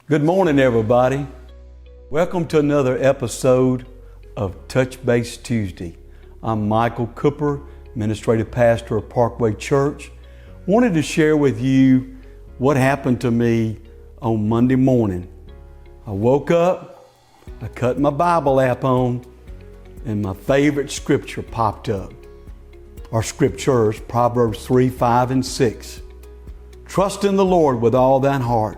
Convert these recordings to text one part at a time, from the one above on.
Good morning, everybody. Welcome to another episode of Touch Base Tuesday. I'm Michael Cooper, Administrative Pastor of Parkway Church. Wanted to share with you what happened to me on Monday morning. I woke up, I cut my Bible app on, and my favorite scripture popped up. Our scriptures, Proverbs 3, 5, and 6. Trust in the Lord with all thine heart,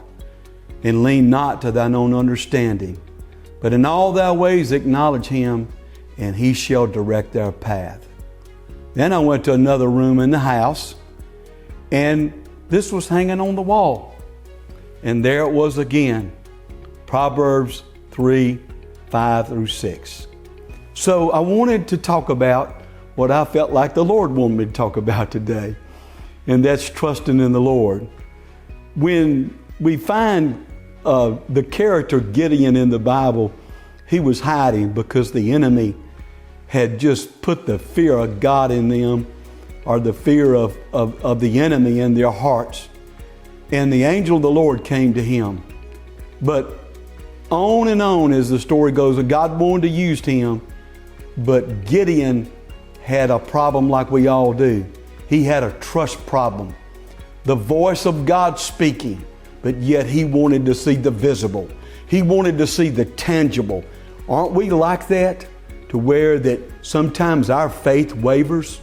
and lean not to thine own understanding, but in all thy ways acknowledge Him, and He shall direct our path. Then I went to another room in the house, and this was hanging on the wall. And there it was again, Proverbs 3, 5 through 6. So I wanted to talk about what I felt like the Lord wanted me to talk about today, and that's trusting in the Lord. When we find the character Gideon in the Bible, he was hiding because the enemy had just put the fear of God in them, or the fear of the enemy in their hearts. And the angel of the Lord came to him. But on and on as the story goes, God wanted to use him, but Gideon had a problem like we all do. He had a trust problem. The voice of God speaking, but yet he wanted to see the visible. He wanted to see the tangible. Aren't we like that? To where that sometimes our faith wavers,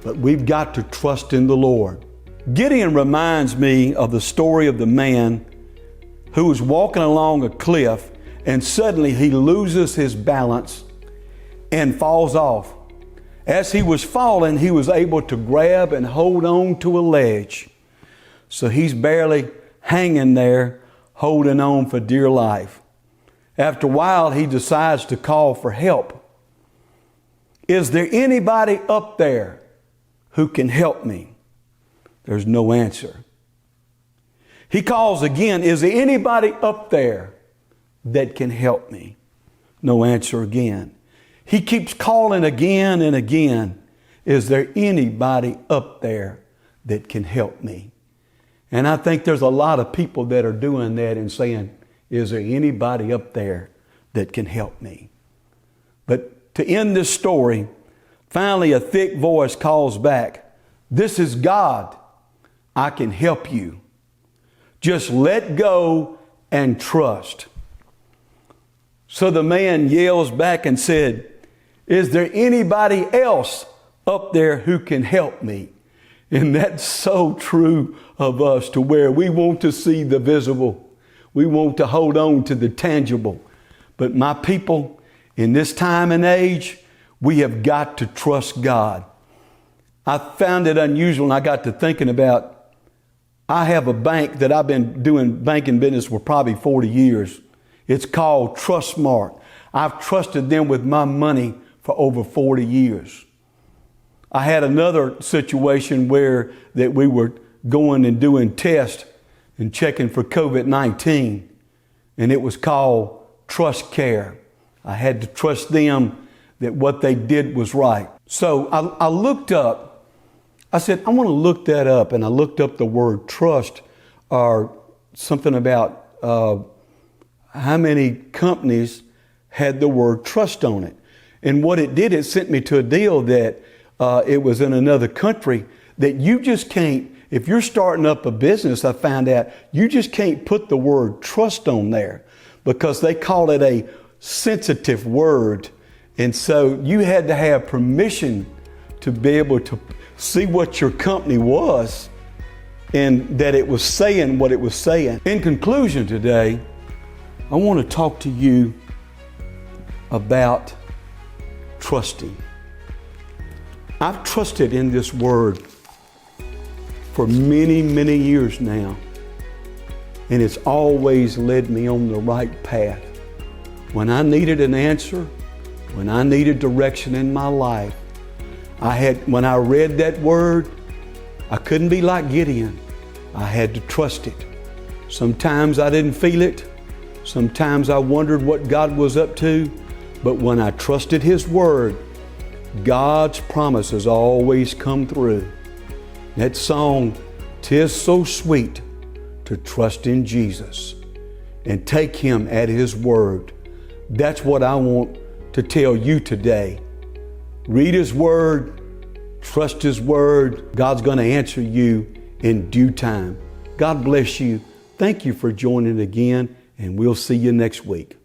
but we've got to trust in the Lord. Gideon reminds me of the story of the man who was walking along a cliff, and suddenly he loses his balance and falls off. As he was falling, he was able to grab and hold on to a ledge. So he's barely hanging there, holding on for dear life. After a while, he decides to call for help. Is there anybody up there who can help me? There's no answer. He calls again, is there anybody up there that can help me? No answer again. He keeps calling again and again, is there anybody up there that can help me? And I think there's a lot of people that are doing that and saying, is there anybody up there that can help me? But to end this story, finally a thick voice calls back, this is God. I can help you. Just let go and trust. So the man yells back and said, is there anybody else up there who can help me? And that's so true of us, to where we want to see the visible. We want to hold on to the tangible. But my people, in this time and age, we have got to trust God. I found it unusual, and I got to thinking about, I have a bank that I've been doing banking business for probably 40 years. It's called Trustmark. I've trusted them with my money for over 40 years. I had another situation where that we were going and doing tests and checking for COVID-19, and it was called Trust Care. I had to trust them that what they did was right. So I looked up, I said, I want to look that up, and I looked up the word trust, or something about how many companies had the word trust on it. And what it did, it sent me to a deal that it was in another country, that you just can't, if you're starting up a business, I found out, you just can't put the word trust on there because they call it a sensitive word. And so you had to have permission to be able to see what your company was and that it was saying what it was saying. In conclusion today, I want to talk to you about trusting. I've trusted in this word for many, many years now, and it's always led me on the right path. When I needed an answer, when I needed direction in my life, when I read that word, I couldn't be like Gideon. I had to trust it. Sometimes I didn't feel it. Sometimes I wondered what God was up to. But when I trusted His word, God's promises always come through. That song, "'Tis so sweet to trust in Jesus." and take Him at His word. That's what I want to tell you today. Read His word, trust His word. God's going to answer you in due time. God bless you. Thank you for joining again, and we'll see you next week.